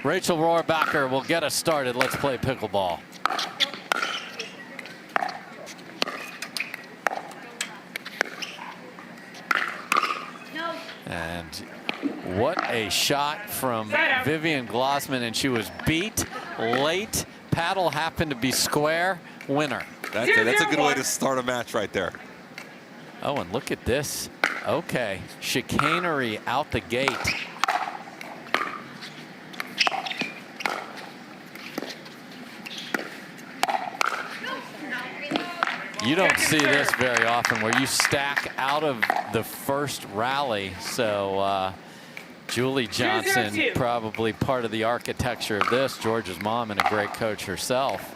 Rachel Rohrabacher will get us started. Let's play pickleball. And what a shot from Vivian Glozman, and she was beat late. Paddle happened to be square. Winner. That's it. That's a good way to start a match right there. Oh, and look at this. Okay, chicanery out the gate. You don't see this very often where you stack out of the first rally. So Julie Johnson, probably part of the architecture of this. Jorja's mom and a great coach herself.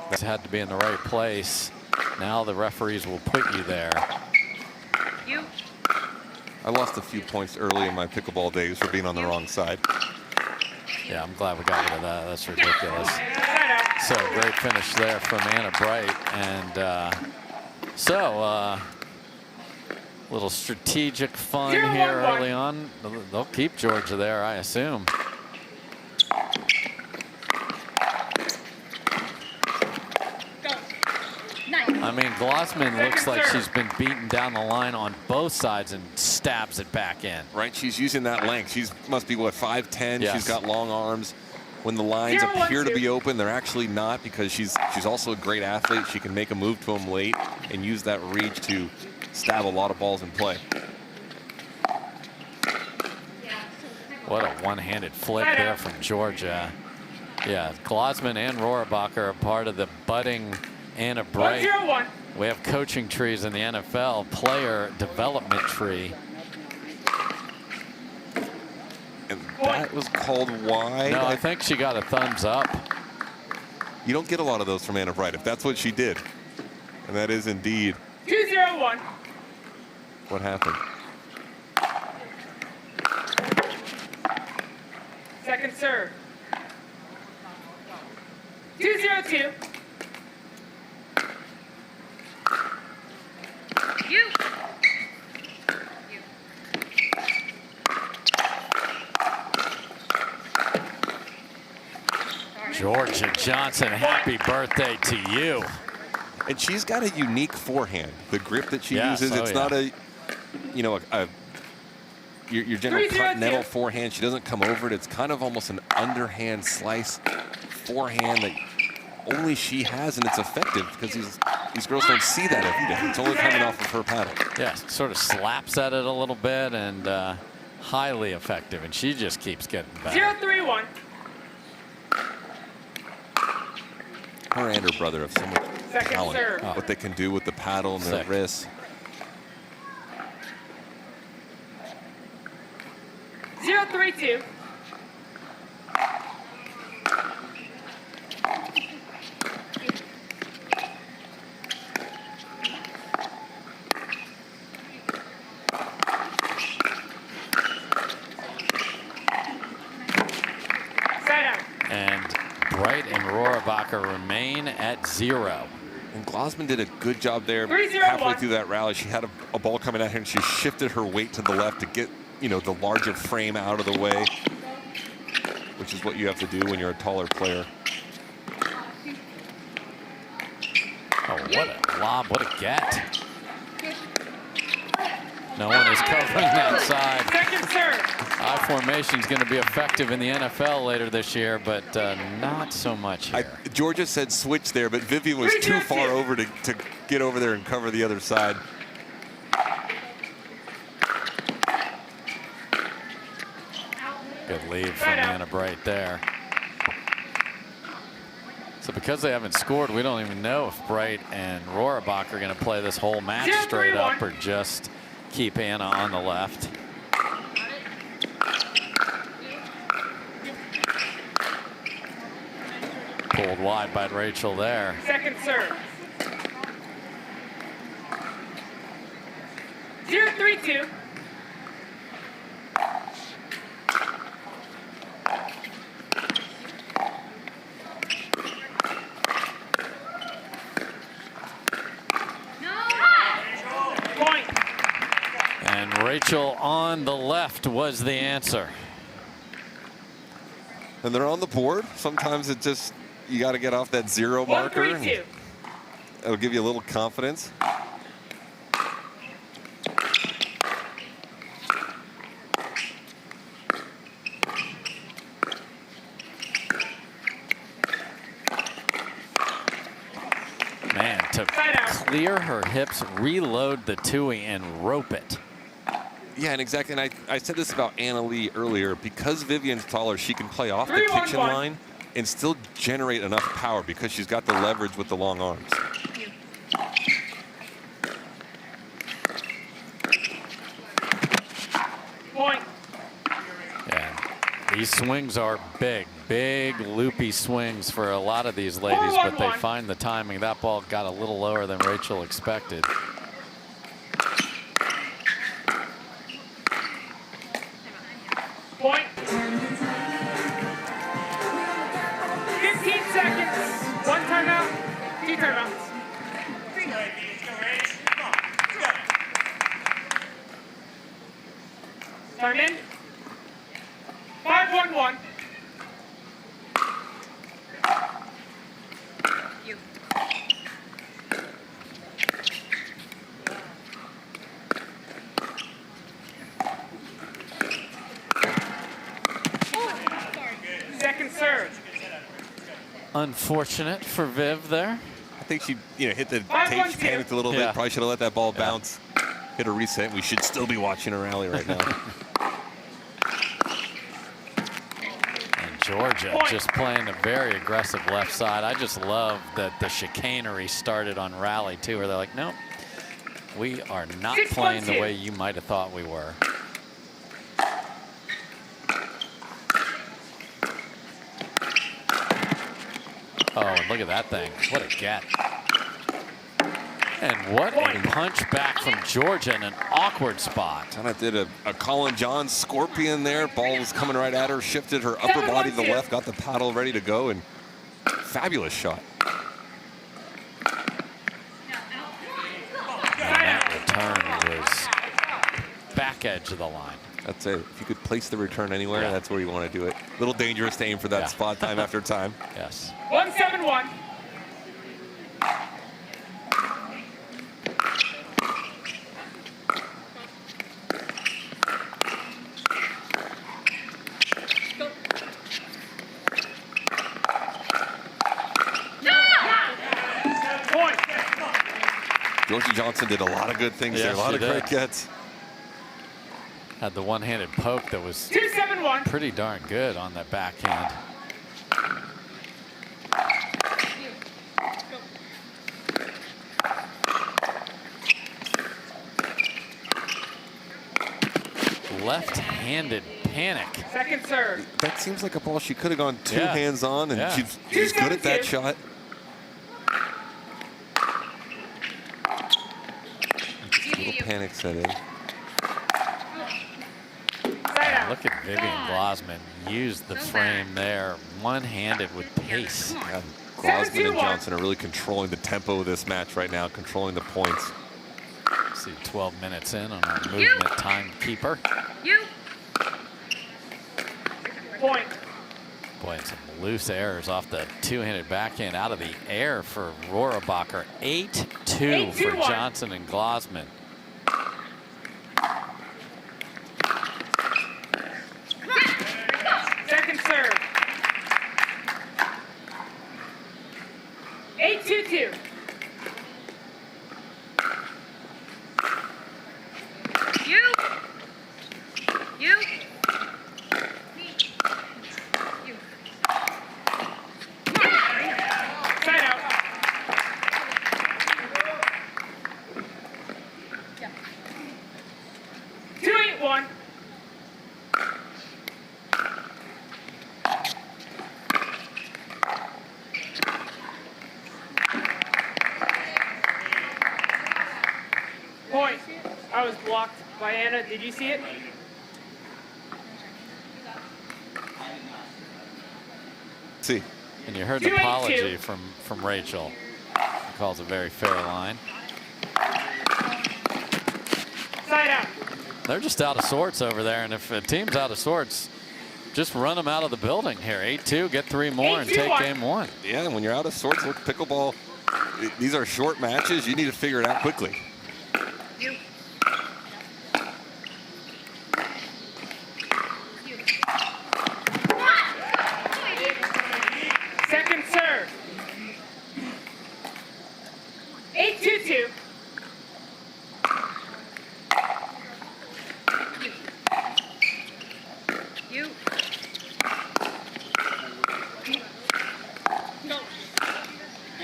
This had to be in the right place. Now the referees will put you there. I lost a few points early in my pickleball days for being on the wrong side. Yeah, I'm glad we got rid of that. That's ridiculous. So great finish there from Anna Bright. And little strategic fun here early on. They'll keep Jorja there, I assume. I mean, Glozman looks like she's been beaten down the line on both sides and stabs it back in. Right, she's using that length. She must be, what, 5'10"? Yes. She's got long arms. When the lines appear to be open, they're actually not, because she's also a great athlete. She can make a move to them late and use that reach to stab a lot of balls in play. What a one-handed flip there from Jorja. Yeah, Glozman and Rohrabacher are part of the budding Anna Bright. We have coaching trees in the NFL, player development tree. And that was called wide. No, I think she got a thumbs up. You don't get a lot of those from Anna Bright, if that's what she did. And that is indeed 2-0-1. what happened. Second serve. 2-0-2. Jorja Johnson, happy birthday to you. And she's got a unique forehand. The grip that she Yes, uses, oh it's yeah. not your general continental forehand. She doesn't come over it. It's kind of almost an underhand slice forehand that only she has, and it's effective because these girls don't see that every day. It's only coming off of her paddle. Yeah, sort of slaps at it a little bit, and highly effective, and she just keeps getting better. 0-3-1. Her and her brother have so much talent. serve. What they can do with the paddle and their Sick. wrists. 0-3-2. And Bright and Rohrabacher remain at 0. And Glozman did a good job there. 3-0-1. Halfway through that rally, she had a ball coming at her, and she shifted her weight to the left to get, the larger frame out of the way, which is what you have to do when you're a taller player. Oh, what a lob, what a get. No one is covering that side. Second serve. I formation is going to be effective in the NFL later this year, but not so much here. Jorja said switch there, but Vivian was too far over to get over there and cover the other side. Good lead from Anna Bright there. So because they haven't scored, we don't even know if Bright and Rohrabacher are going to play this whole match straight up or just keep Anna on the left. Pulled wide by Rachel there. Second serve. 0-3-2. And Rachel on the left was the answer. And they're on the board. Sometimes it just, you got to get off that 0 marker. 132. It'll give you a little confidence. Man, to clear her hips, reload the Tui, and rope it. Yeah, and exactly. And I said this about Anna Lee earlier. Because Vivian's taller, she can play off the 3-1-1. kitchen line and still generate enough power because she's got the leverage with the long arms. Point. Yeah, these swings are big, big loopy swings for a lot of these ladies, but they 4-1-1. find the timing. That ball got a little lower than Rachel expected. Point. 15 seconds. 1 timeout. 2 timeouts. Time in. 5-1-1. Second serve. Unfortunate for Viv there. I think she, hit the 5-1-2. tape. She panicked a little Yeah. bit. Probably should have let that ball bounce. Hit a reset. We should still be watching a rally right now. And Jorja just playing a very aggressive left side. I just love that the chicanery started on rally too, where they're like, nope, we are not playing the way you might have thought we were. Oh, and look at that thing. What a get. And what a punch back from Jorja in an awkward spot. Kind of did a Colin John scorpion there. Ball was coming right at her, shifted her upper body to the left, got the paddle ready to go, and fabulous shot. And that return was back edge of the line. That's it. If you could place the return anywhere, that's where you want to do it. A little dangerous to aim for that spot time after time. Yes. 1-7-1. Point. Jorja Johnson did a lot of good things there. A lot of great gets. Had the one-handed poke that was 2-7-1. pretty darn good on that backhand. Left-handed panic. Second serve. That seems like a ball she could have gone two hands on, and she's good at that shot. Just a little panic set in. Look at Vivian Glozman use the frame there, one-handed with pace. Yeah, Glozman and Johnson are really controlling the tempo of this match right now, controlling the points. See 12 minutes in on our movement timekeeper. Point. Boy, some loose errors off the two-handed backhand out of the air for Rohrabacher. 8-2 for Johnson and Glozman. Second serve. 8-2-2. Point. I was blocked by Anna. Did you see it? See. And you heard the apology from Rachel. She calls a very fair line. Side out. They're just out of sorts over there, and if a team's out of sorts, just run them out of the building here. 8-2, get 3 more and take game 1. Yeah, and when you're out of sorts, look, pickleball, these are short matches. You need to figure it out quickly. Second serve. 8-2-2.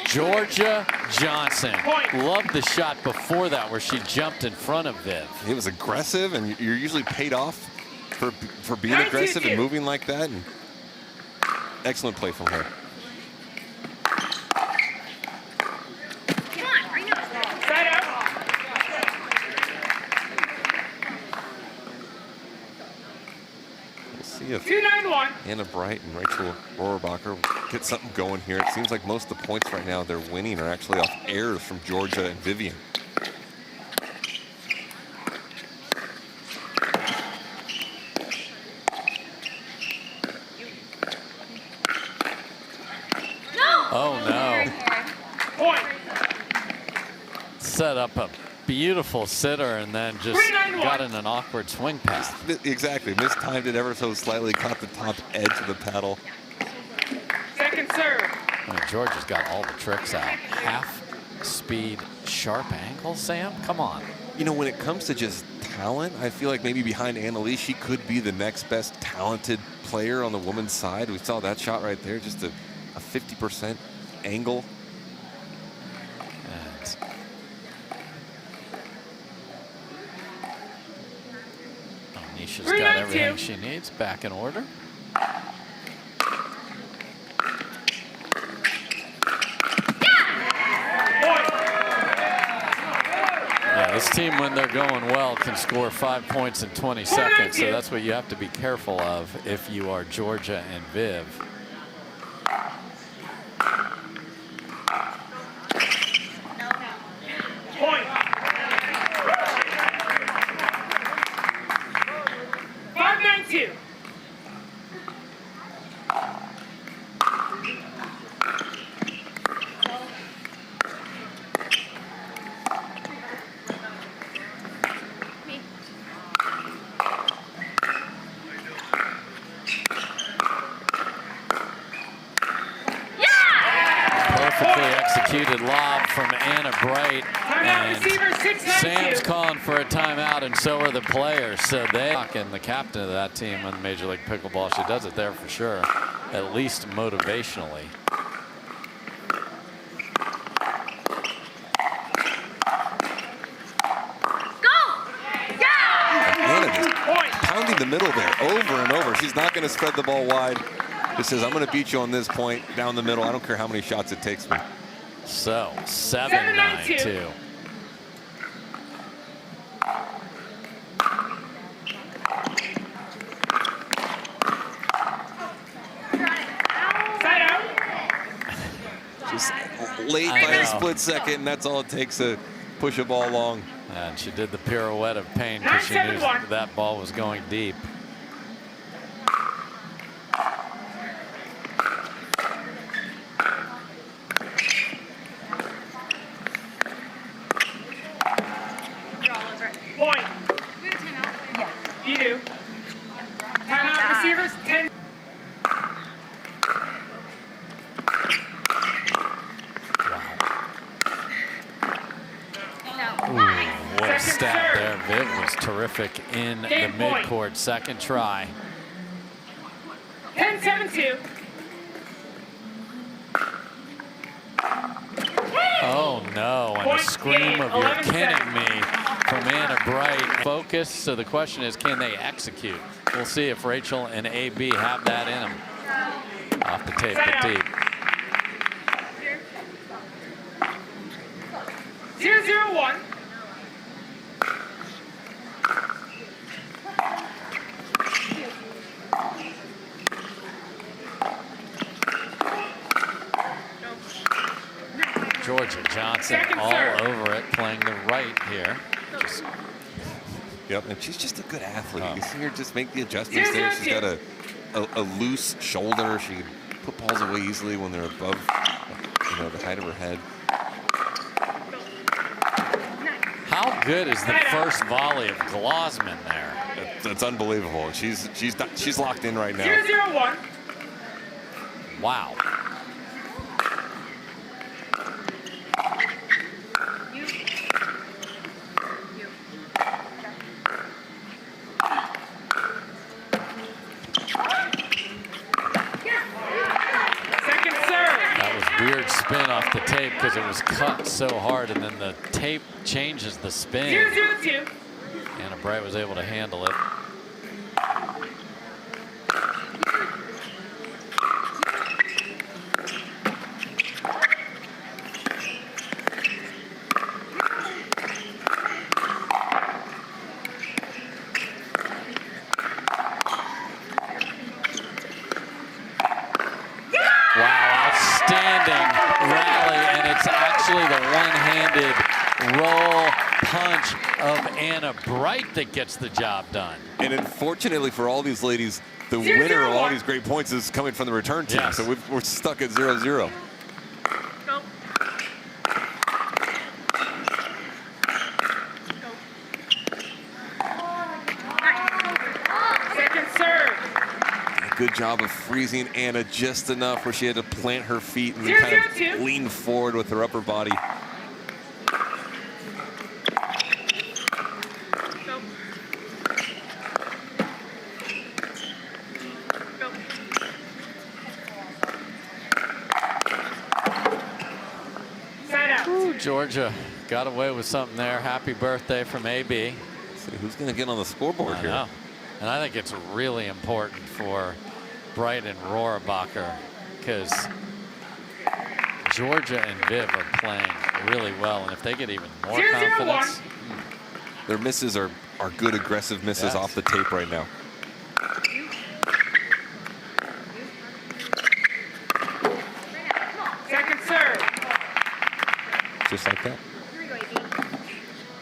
Jorja Johnson. Loved the shot before that where she jumped in front of Viv. It was aggressive, and you're usually paid off for being aggressive and moving like that. And excellent play from her. We'll see if 2-9-1. Anna Bright and Rachel Rohrabacher get something going here. It seems like most of the points right now they're winning are actually off errors from Jorja and Vivian. Oh no. Point. Set up a beautiful sitter and then just got in an awkward swing pass. Exactly. Mistimed it ever so slightly, caught the top edge of the paddle. Second serve. I mean, Jorja's got all the tricks out. Half speed, sharp angle, Sam? Come on. You know, when it comes to just talent, I feel like maybe behind Annalise, she could be the next best talented player on the women's side. We saw that shot right there, just a 50% angle. And Nisha's got everything she needs back in order. Yeah, this team, when they're going well, can score 5 points in 20 seconds. So that's what you have to be careful of if you are Jorja and Viv. Point. 5-9-2. Perfectly executed lob from Anna Bright, and Sam's calling for a timeout, and so are the players. So they and the captain of that team on Major League Pickleball, she does it there for sure, at least motivationally. Anna just pounding the middle there over and over. She's not going to spread the ball wide. Just says, I'm going to beat you on this point down the middle. I don't care how many shots it takes me. So 7-9-2. Just late by a split second, and that's all it takes to push a ball long. And she did the pirouette of pain because she knew that ball was going deep. Point. You do. Timeout, receivers. 10. What a stab there. Viv was terrific in the midcourt. Second try. 10-7-2. Oh no, and a scream of "you're kidding me" from Anna Bright. Focus, so the question is, can they execute? We'll see if Rachel and AB have that in them. Off the tape, but deep. 0-0-1. Jorja Johnson all over it, playing the right here. Just Yep, and she's just a good athlete. You see her just make the adjustments there. She's got a loose shoulder. She can put balls away easily when they're above, the height of her head. How good is the first volley of Glozman there? That's unbelievable. She's locked in right now. 0-0-1. Wow. Weird spin off the tape because it was cut so hard, and then the tape changes the spin. 0-0-2. Anna Bright was able to handle it. The one-handed roll punch of Anna Bright that gets the job done. And unfortunately for all these ladies, the winner of all these great points is coming from the return team. Yes. So we're stuck at 0-0. Second serve. A good job of freezing Anna just enough where she had to plant her feet and then kind of lean forward with her upper body. Jorja got away with something there. Happy birthday from AB. See who's going to get on the scoreboard here. Know. And I think it's really important for Bright and Rohrabacher because Jorja and Viv are playing really well, and if they get even more confidence. Their misses are good, aggressive misses off the tape right now. Second serve. Just like that.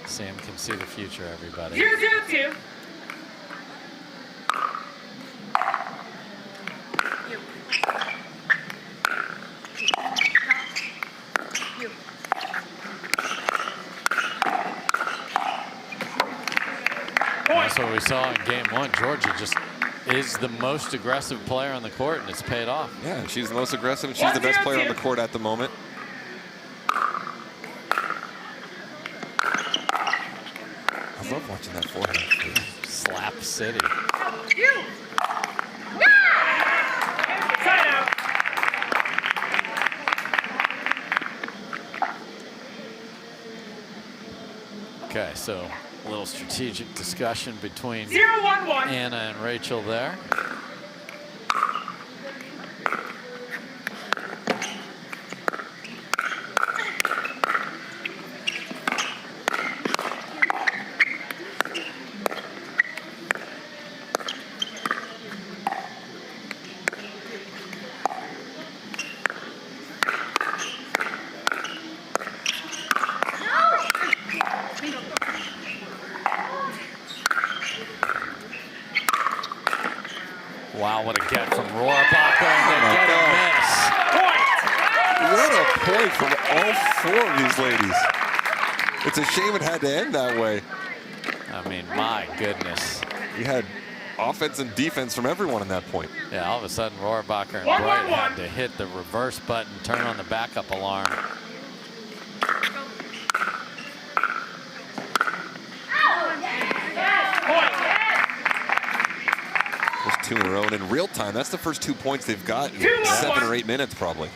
Sam can see the future, everybody. 0-0-2. That's what we saw in game one. Jorja just is the most aggressive player on the court, and it's paid off. Yeah, she's the most aggressive, and she's the best player on the court at the moment. I love watching that forehand. Slap City. Okay, so a little strategic discussion between 0-1-1. Anna and Rachel there. Wow, what a get from Rohrabacher, and they get a miss. What a point from all four of these ladies. It's a shame it had to end that way. I mean, my goodness. You had offense and defense from everyone in that point. Yeah, all of a sudden Rohrabacher and Bright had to hit the reverse button, turn on the backup alarm. Two in a row, and in real time, that's the first 2 points they've got in 7 or 8 minutes, probably.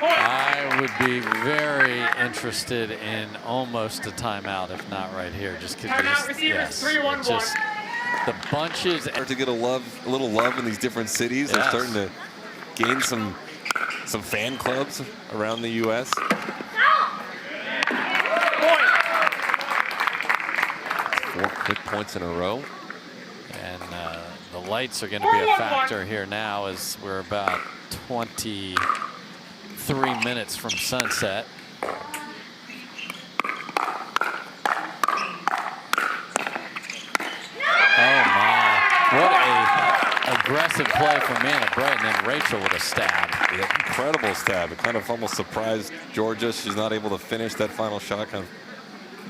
I would be very interested in almost a timeout, if not right here, just because just the bunches. Start to get a little love in these different cities. They're starting to gain some fan clubs around the U.S. 4 quick points in a row. And the lights are going to be a factor here now as we're about 23 minutes from sunset. Oh my, what a aggressive play from Anna Bright, and then Rachel with a stab. Yeah, incredible stab. It kind of almost surprised Jorja. She's not able to finish that final shot. Kind of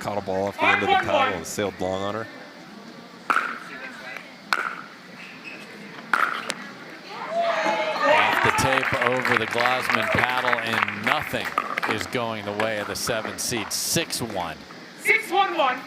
caught a ball off the end of the paddle and sailed long on her. Off the tape over the Glozman paddle, and nothing is going the way of the 7 seed. 6-1. 6-1-1.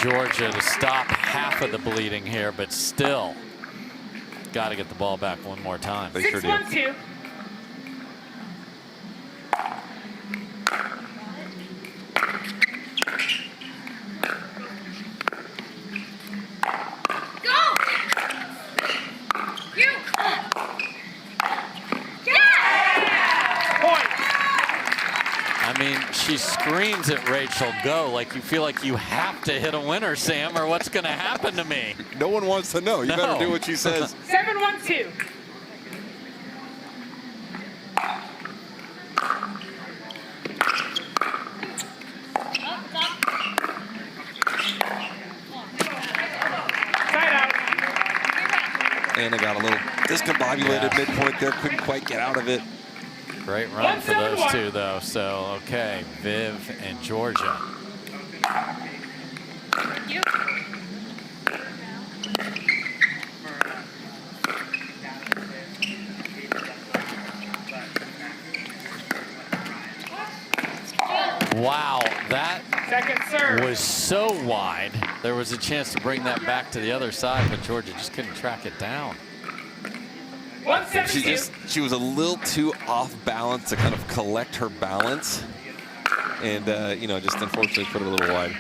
Jorja to stop half of the bleeding here, but still got to get the ball back one more time. They sure do. 6-1-2. She screams at Rachel, go, like you feel like you have to hit a winner, Sam, or what's going to happen to me? No one wants to know. You better do what she says. 7-1-2. Side out. Anna got a little discombobulated midpoint there, couldn't quite get out of it. Great run for those two, though. So, okay, Viv and Jorja. Wow, that was so wide. There was a chance to bring that back to the other side, but Jorja just couldn't track it down. She was a little too off balance to kind of collect her balance, and you know, just unfortunately put it a little wide.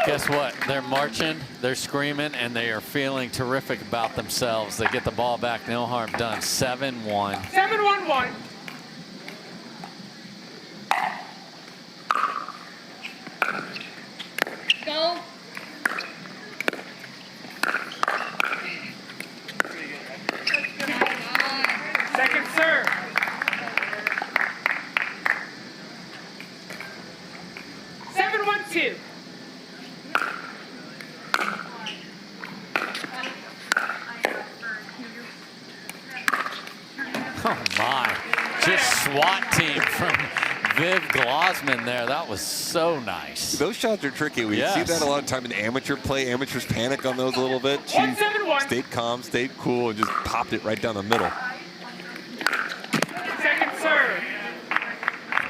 Guess what? They're marching, they're screaming, and they are feeling terrific about themselves. They get the ball back, no harm done. 7-1. 7-1-1. Go. Second serve. Two. Oh my, just SWAT team from Viv Glozman there. That was so nice. Those shots are tricky. We see that a lot of time in amateur play. Amateurs panic on those a little bit. She stayed calm, stayed cool, and just popped it right down the middle. Second serve.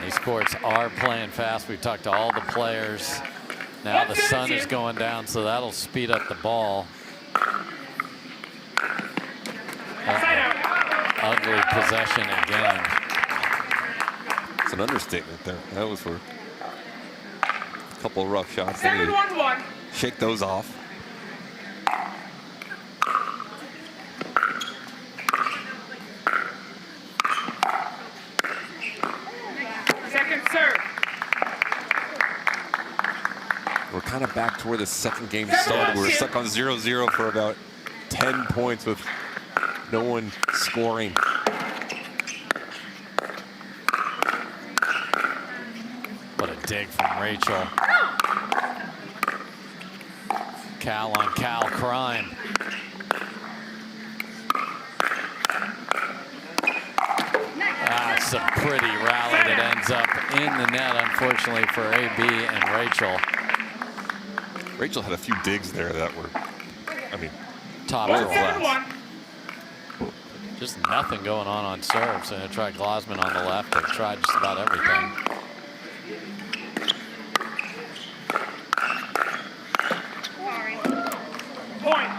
These courts are playing fast. We've talked to all the players. Now the sun is going down, so that'll speed up the ball. Ugly possession again. It's an understatement there. That was for a couple of rough shots. 7-1-1. Shake those off. Second serve. We're kind of back to where the second game started. We were stuck on 0-0 for about 10 points with no one scoring. What a dig from Rachel. Cal on Cal crime. That's a pretty rally that ends up in the net, unfortunately, for AB and Rachel. Rachel had a few digs there that were, I mean, top of class. Just nothing going on serve. So I tried Glozman on the left. They tried just about everything. Point.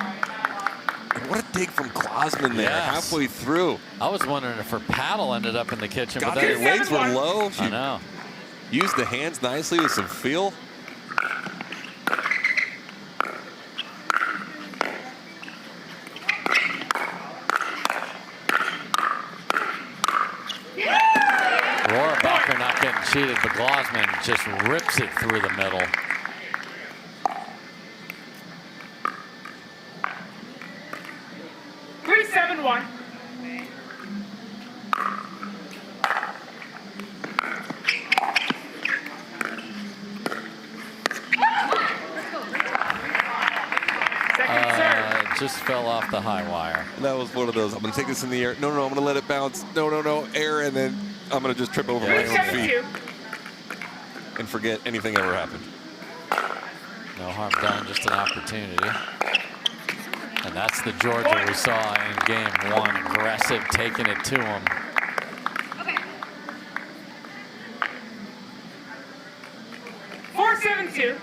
What a dig from Glozman there, halfway through. I was wondering if her paddle ended up in the kitchen. God, but her legs were low. She I know. Used the hands nicely with some feel. Rohrabacher not getting cheated, but Glozman just rips it through the middle. Just fell off the high wire. That was one of those. I'm going to take this in the air. No, I'm going to let it bounce. No, air, and then I'm going to just trip over my own feet and forget anything ever happened. No harm done, just an opportunity. And that's the Jorja we saw in game 1. Aggressive, taking it to him. Okay. 4-7-2.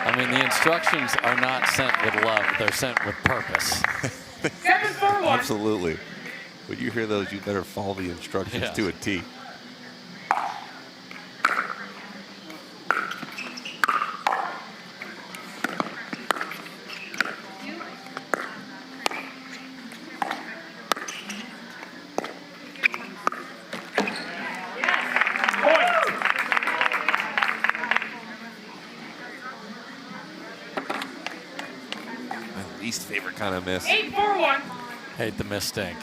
I mean, the instructions are not sent with love. They're sent with purpose. 7-4-1. Absolutely. When you hear those, you better follow the instructions to a T. Least favorite kind of miss. 8-4-1. Hate the mistake.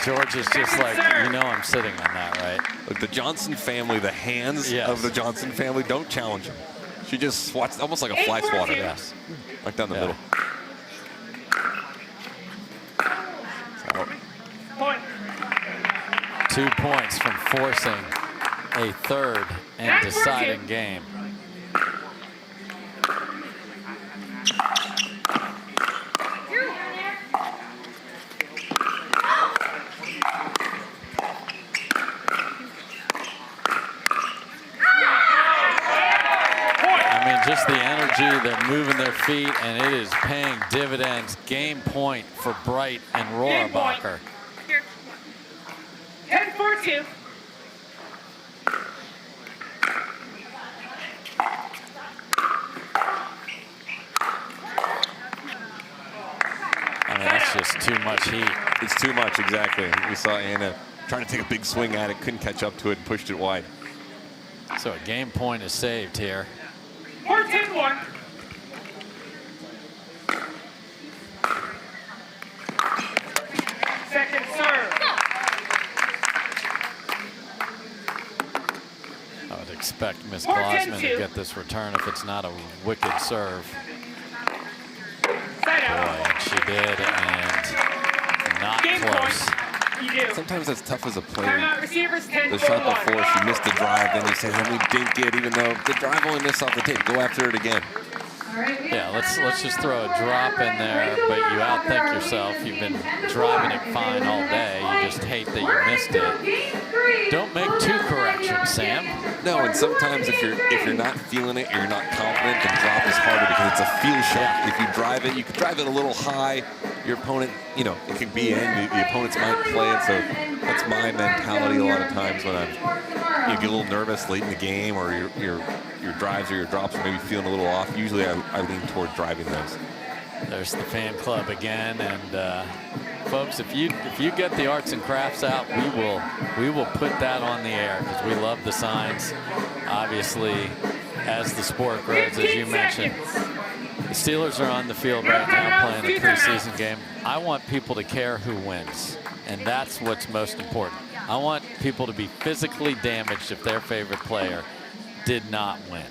George is just like, you know, I'm sitting on that, right? Look, the Johnson family, the hands of the Johnson family, don't challenge him. She just swats, almost like a fly swatter. Yes. Right down the middle. So, 2 points from forcing a third and deciding game. I mean, just the energy, they're moving their feet, and it is paying dividends. Game point for Bright and Rohrabacher. 10-4-2. I mean, that's just too much heat. It's too much, exactly. We saw Anna trying to take a big swing at it, couldn't catch up to it, and pushed it wide. So a game point is saved here. 4-10-1. Second serve. I would expect Miss Glozman to get this return if it's not a wicked serve. Boy, and she did, and not close. Sometimes that's tough as a player. Receivers 10-4-1. The shot before, she missed the drive, then you say, let me dink it, even though the drive only missed off the tape. Go after it again. Yeah, let's just throw a drop in there, but you outthink yourself. You've been driving it fine all day. You just hate that you missed it. Don't make 2 corrections, Sam. No, and sometimes if you're not feeling it, you're not confident, the drop is harder because it's a feel shot. If you drive it, you can drive it a little high. Your opponent, you know, it can be in. The opponents might play it, so that's my mentality a lot of times when you get a little nervous late in the game, or your drives or your drops are maybe feeling a little off. Usually I lean toward driving those. There's the fan club again, and folks, if you get the arts and crafts out, we will put that on the air because we love the signs. Obviously, as the sport grows, as you mentioned, the Steelers are on the field right now playing a preseason game. I want people to care who wins, and that's what's most important. I want people to be physically damaged if their favorite player did not win.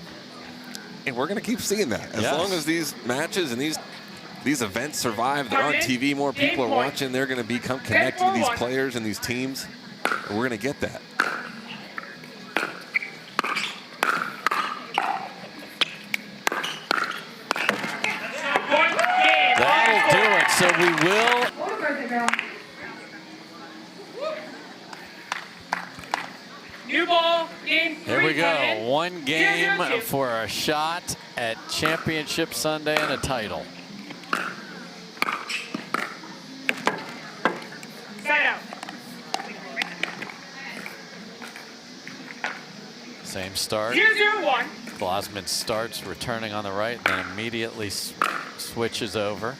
And we're going to keep seeing that. As long as these matches and these events survive, they're on TV, more people are watching, they're going to become connected to these players and these teams. And we're going to get that. So we will. New ball, game 3. Here we go. One game for a shot at Championship Sunday and a title. Side out. Same start. 0-0-1. Glozman starts returning on the right and then immediately switches over.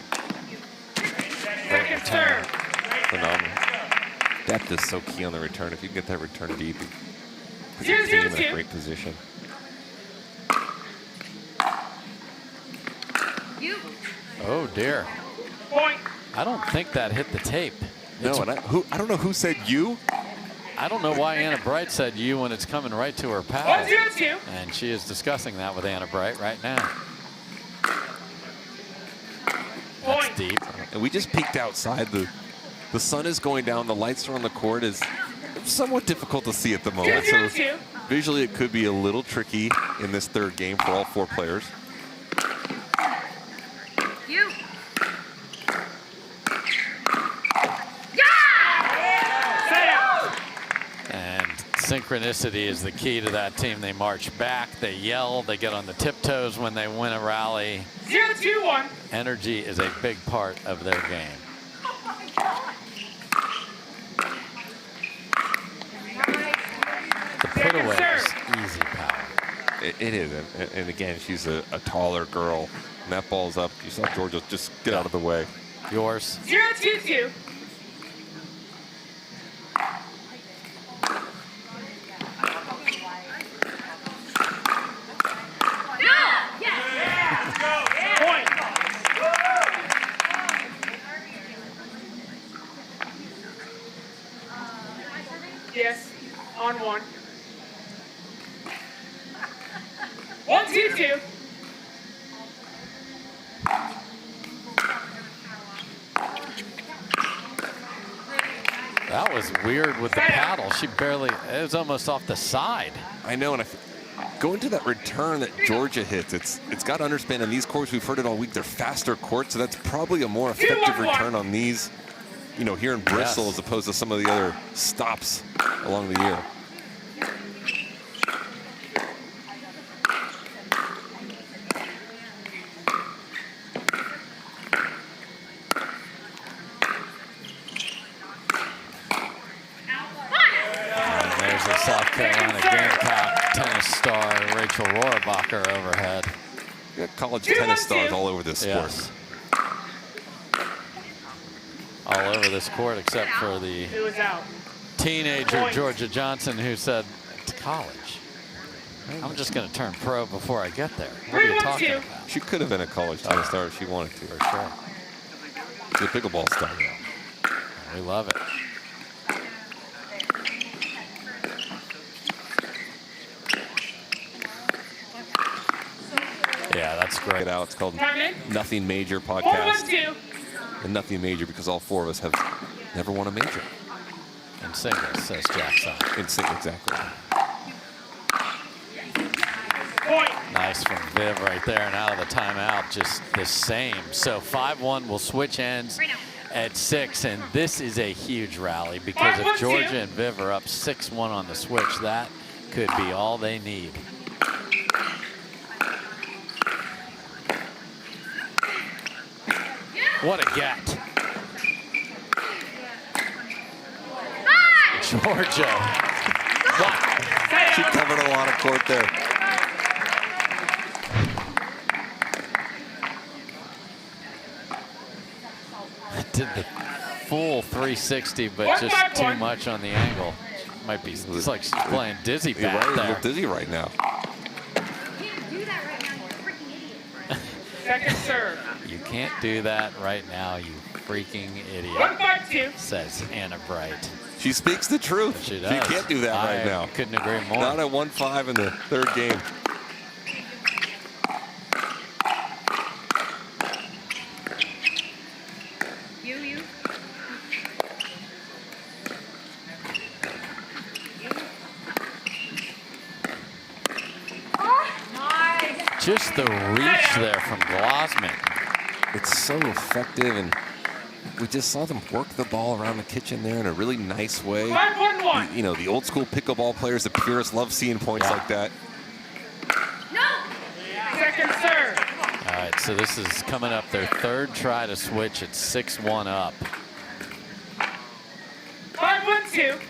Great return. Phenomenal. Depth is so key on the return. If you can get that return deep, it puts your team in a great position. Oh dear. Point. I don't think that hit the tape. No, and I don't know who said you. I don't know why Anna Bright said you when it's coming right to her paddle. 1-0-2. And she is discussing that with Anna Bright right now. That's Point. deep. And we just peeked outside. The sun is going down. The lights are on the court. Is somewhat difficult to see at the moment. So 2-0-2. visually, it could be a little tricky in this third game for all 4 players. And synchronicity is the key to that team. They march back, they yell, they get on the tiptoes when they win a rally. 0-2-1. Energy is a big part of their game. The put away is easy power. It is. And again, she's a taller girl. And that ball's up. You saw Jorja just get out of the way. Yours. 0-2-2. Point. Yes, on 1. 1-2-2. That was weird with the paddle. She barely, it was almost off the side. I know, and going to that return that Jorja hits, it's got underspin. On these courts, we've heard it all week, they're faster courts, so that's probably a more effective return on these, you know, here in Bristol, as opposed to some of the other stops along the year. South Carolina Gamecock tennis star Rachel Rohrabacher overhead. You got college tennis stars all over this sport. Yes. All over this court except for the teenager Jorja Johnson, who said, it's college. I'm just going to turn pro before I get there. What are you talking about? She could have been a college tennis star if she wanted to. For sure. She's a pickleball star. We love it. Yeah, that's great. It's called Nothing Major Podcast. And Nothing Major because all 4 of us have never won a major. In singles, says Jackson. In singles, exactly. Nice from Viv right there, and out of the timeout, just the same. So 5-1 will switch ends at 6, and this is a huge rally because if Jorja and Viv are up 6-1 on the switch, that could be all they need. What a get. Jorja. Wow. She covered a lot of court there. Did the full 360, but just too much on the angle. Might be, it's like she's playing dizzy back there. there. A little dizzy right now. Second serve. You can't do that right now, you freaking idiot. 1-5-2. Says Anna Bright. She speaks the truth. She does. She can't do that right now. Couldn't agree more. Not at 1-5 in the third game. Just the reach there from Glozman. It's so effective, and we just saw them work the ball around the kitchen there in a really nice way. 5-1-1. You know, the old school pickleball players, the purists, love seeing points like that. Second serve. All right, so this is coming up their third try to switch. It's 6-1 up. 5-1-2.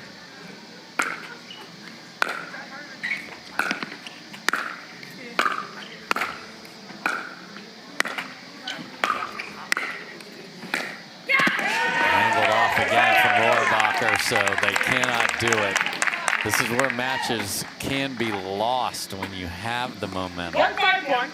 Angled off again from Rohrabacher, so they cannot do it. This is where matches can be lost when you have the momentum. 1-5-1.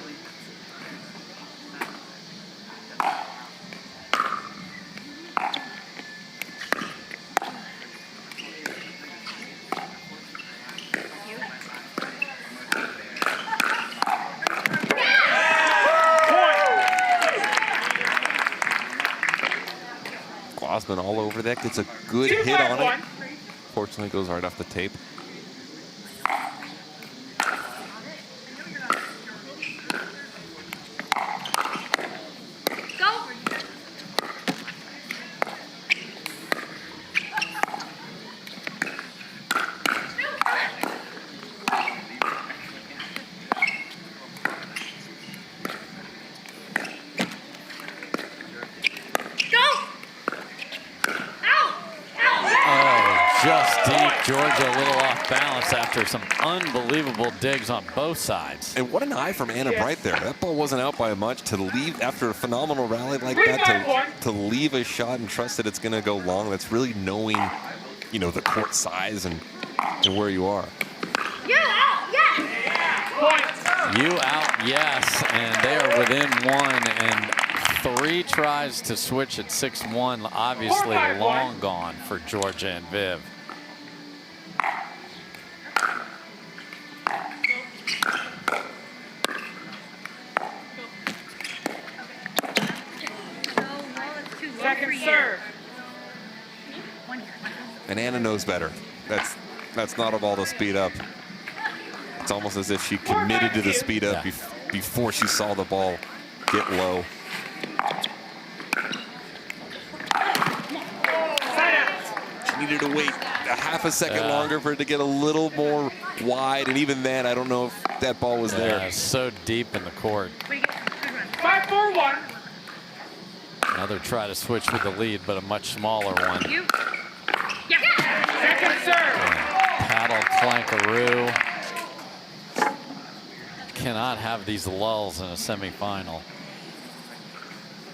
Glozman all over that, gets a good hit on it. Fortunately, goes right off the tape. Just deep. Jorja a little off balance after some unbelievable digs on both sides. And what an eye from Anna Bright there. That ball wasn't out by much. To leave after a phenomenal rally like that, to leave a shot and trust that it's going to go long. That's really knowing, you know, the court size and where you are. You out, yes. You out, yes. And they are within one. And 3 tries to switch at 6-1. Obviously long gone for Jorja and Viv. Second serve. And Anna knows better. That's not a ball to speed up. It's almost as if she committed to the speed up before she saw the ball get low. She needed to wait a half a second longer for it to get a little more wide, and even then, I don't know if that ball was there. So deep in the court. 5-4-1. Another try to switch with the lead, but a much smaller one. Second serve. Paddle clankaroo. Cannot have these lulls in a semifinal.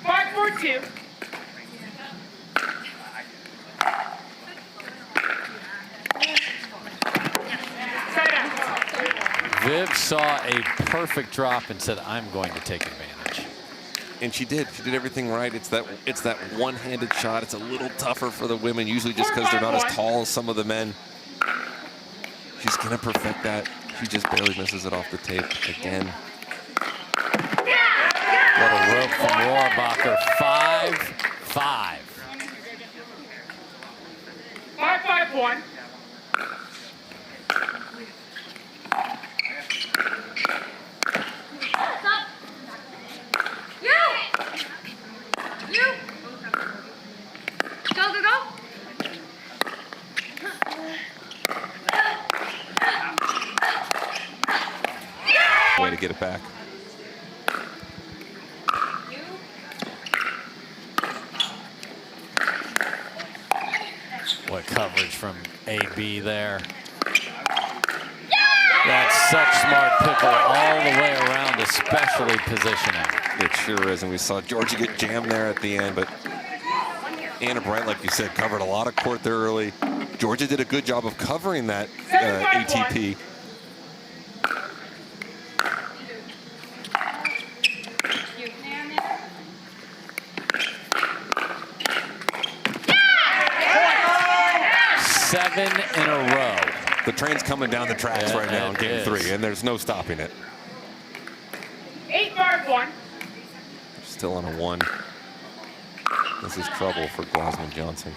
5-4-2. Viv saw a perfect drop and said, I'm going to take advantage. And she did. She did everything right. It's that one-handed shot. It's a little tougher for the women, usually just because they're not as tall as some of the men. She's going to perfect that. She just barely misses it off the tape again. What a rope from Rohrabacher. 5-5. 5-5-1. Way to get it back. What coverage from AB there. That's such smart pickle all the way around, especially positioning. It sure is, and we saw Jorja get jammed there at the end, but Anna Bright, like you said, covered a lot of court there early. Jorja did a good job of covering that ATP. Seven in a row. The train's coming down the tracks right now in game 3, and there's no stopping it. 8-5-1. Still on a 1. This is trouble for Glozman Johnson.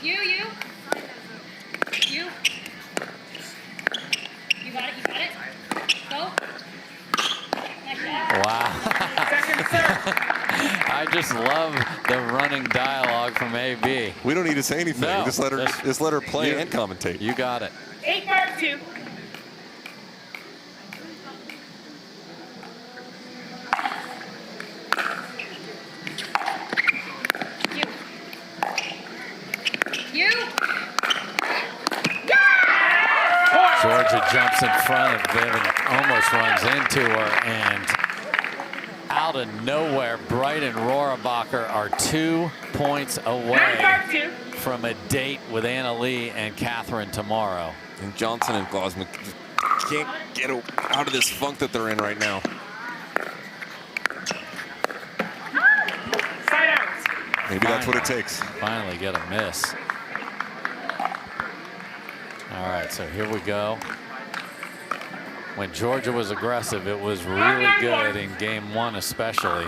You got it, Go. Nice shot. the running dialogue from AB. We don't need to say anything. No, just let her play and commentate. You got it. 8-5-2. You. Jorja jumps in front of Vivian, almost runs into her, and out of nowhere, Bright and Rohrabacher are 2 points away 9-5-2. from a date with Anna Lee and Catherine tomorrow. And Johnson and Glozman just can't get out of this funk that they're in right now. Side out. Maybe that's what it takes. Finally get a miss. All right, so here we go. When Jorja was aggressive, it was really good in game 1 especially.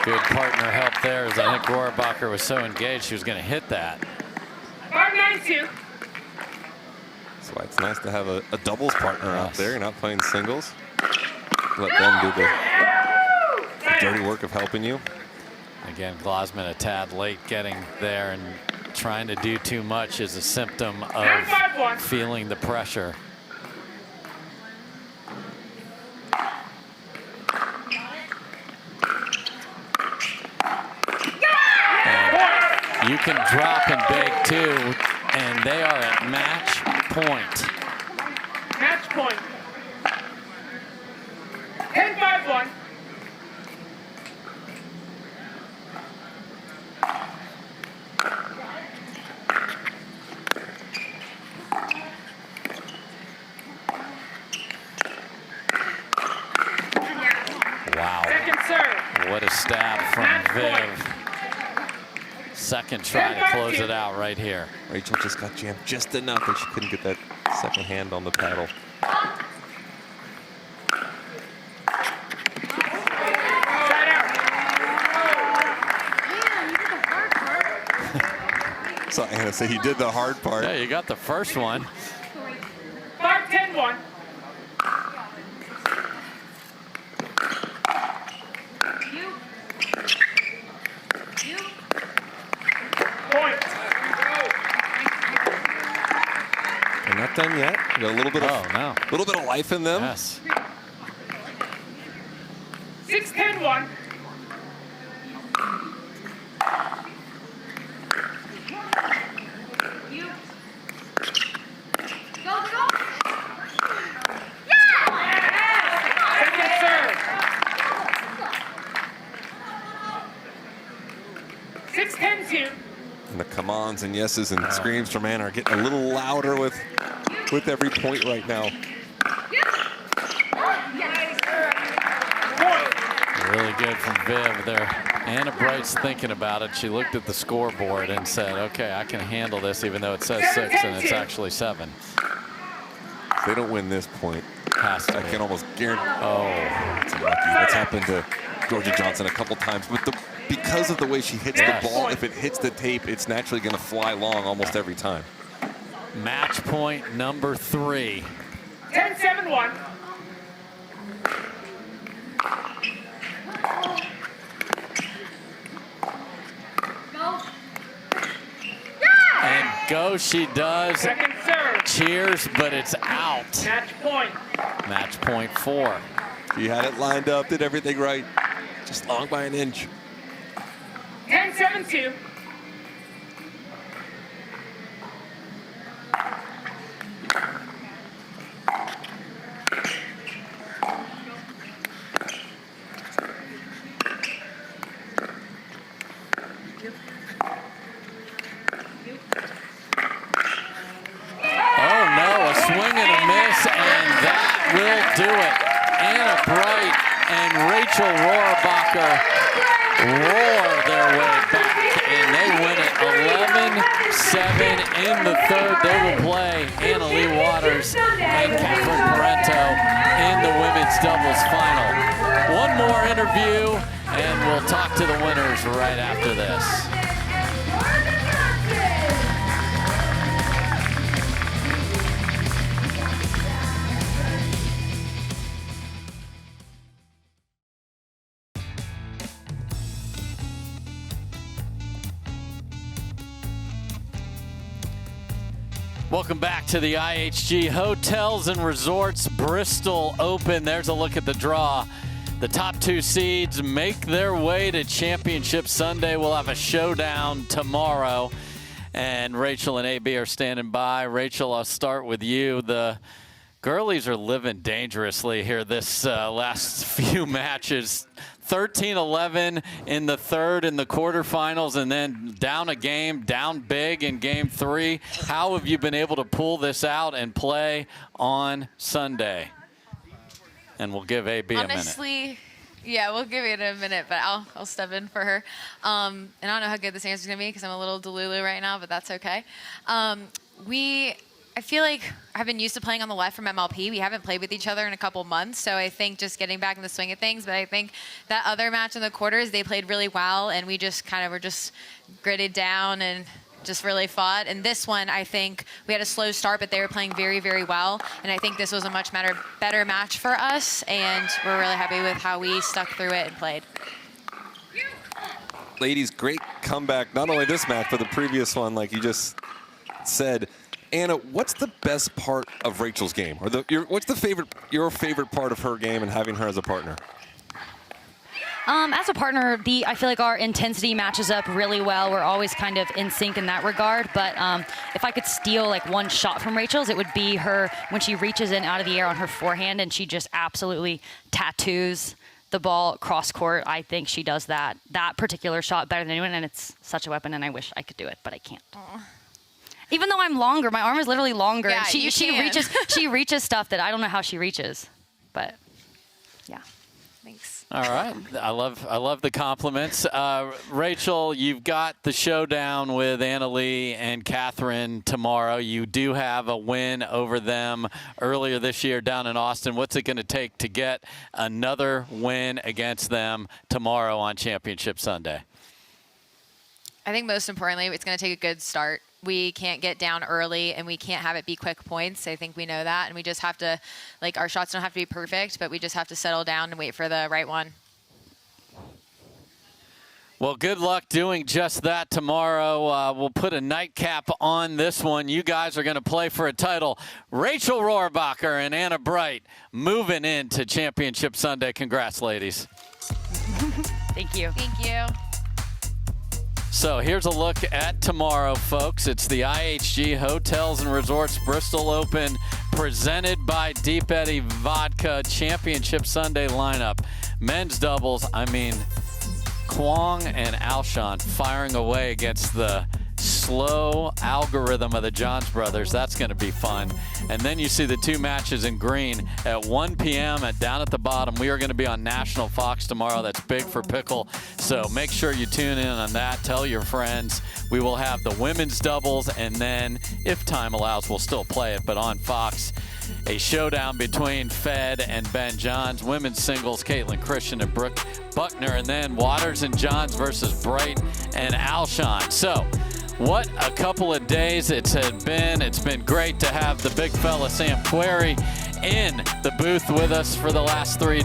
Good partner help there, as I think Rohrabacher was so engaged she was going to hit that. 5-9-2. That's why it's nice to have a doubles partner out there. You're not playing singles. Let them do the dirty work of helping you. Again, Glozman a tad late getting there, and trying to do too much is a symptom of feeling the pressure. You can drop and bake too, and they are at match point. Match point. 10-5-1. Wow. Second serve. What a stab from Match Viv. point. Second try to close it out right here. Rachel just got jammed just enough that she couldn't get that second hand on the paddle. Side out. Saw Anna say he did the hard part. Yeah, you got the first one. 5-10-1. Point. They're not done yet. We got a little bit of little bit of life in them. Yes. 6-10-1. Second serve. 6-10-2. And the come-ons and yeses and screams from Anna are getting a little louder with every point right now. Really good from Viv there. Anna Bright's thinking about it. She looked at the scoreboard and said, okay, I can handle this even though it says 6 and it's actually 7. If they don't win this point, Has to I be. can almost guarantee. Oh, It's unlucky. That's happened to Jorja Johnson a couple times. But because of the way she hits Yes. the ball, if it hits the tape, it's naturally going to fly long almost every time. match point number 3. 10-7-1. And go she does. Second serve. Cheers, but it's out. Match point. Match point 4. She had it lined up, did everything right. Just long by an inch. 10-7-2. Oh no, a swing and a miss, and that will do it. Anna Bright and Rachel Rohrabacher roar their way back in the third. They will play Anna Lee Waters and Catherine Parento in the women's doubles final. One more interview, and we'll talk to the winners right after this. Welcome back to the IHG Hotels and Resorts Bristol Open. There's a look at the draw. The top 2 seeds make their way to Championship Sunday. We'll have a showdown tomorrow. And Rachel and AB are standing by. Rachel, I'll start with you. The girlies are living dangerously here this last few matches. 13-11 in the third in the quarterfinals, and then down a game, down big in game 3. How have you been able to pull this out and play on Sunday? And we'll give AB a minute. Honestly, yeah, we'll give it a minute, but I'll step in for her. And I don't know how good this answer's gonna be because I'm a little delulu right now, but that's okay. I feel like I've been used to playing on the left from MLP. We haven't played with each other in a couple months, so I think just getting back in the swing of things. But I think that other match in the quarters, they played really well, and we just kind of were just gritted down and just really fought. And this one, I think we had a slow start, but they were playing very, very well. And I think this was a much better match for us, and we're really happy with how we stuck through it and played. Ladies, great comeback. Not only this match, but the previous one, like you just said. Anna, what's the best part of Rachel's game? Or what's your favorite part of her game and having her as a partner? As a partner, I feel like our intensity matches up really well. We're always kind of in sync in that regard. But if I could steal like one shot from Rachel's, it would be her when she reaches in out of the air on her forehand and she just absolutely tattoos the ball cross court. I think she does that particular shot better than anyone, and it's such a weapon, and I wish I could do it, but I can't. Aww. Even though I'm longer, my arm is literally longer. Yeah, she reaches stuff that I don't know how she reaches. But yeah. Thanks. All right. I love the compliments. Rachel, you've got the showdown with Anna Lee and Catherine tomorrow. You do have a win over them earlier this year down in Austin. What's it going to take to get another win against them tomorrow on Championship Sunday? I think most importantly, it's going to take a good start. We can't get down early, and we can't have it be quick points. I think we know that, and we just have to, like, our shots don't have to be perfect, but we just have to settle down and wait for the right one. Well, good luck doing just that tomorrow. We'll put a nightcap on this one. You guys are going to play for a title. Rachel Rohrabacher and Anna Bright moving into Championship Sunday. Congrats, ladies. Thank you. Thank you. So here's a look at tomorrow, folks. It's the IHG Hotels and Resorts Bristol Open presented by Deep Eddy Vodka Championship Sunday lineup. Men's doubles, Kwong and Alshon firing away against the slow algorithm of the Johns brothers. That's going to be fun. And then you see the 2 matches in green at 1 p.m. down at the bottom. We are going to be on National Fox tomorrow. That's big for Pickle. So make sure you tune in on that. Tell your friends. We will have the women's doubles, and then, if time allows, we'll still play it. But on Fox, a showdown between Fed and Ben Johns. Women's singles, Caitlin Christian and Brooke Buckner. And then Waters and Johns versus Bright and Alshon. So what a couple of days it's been. It's been great to have the big fella Sam Querrey in the booth with us for the last 3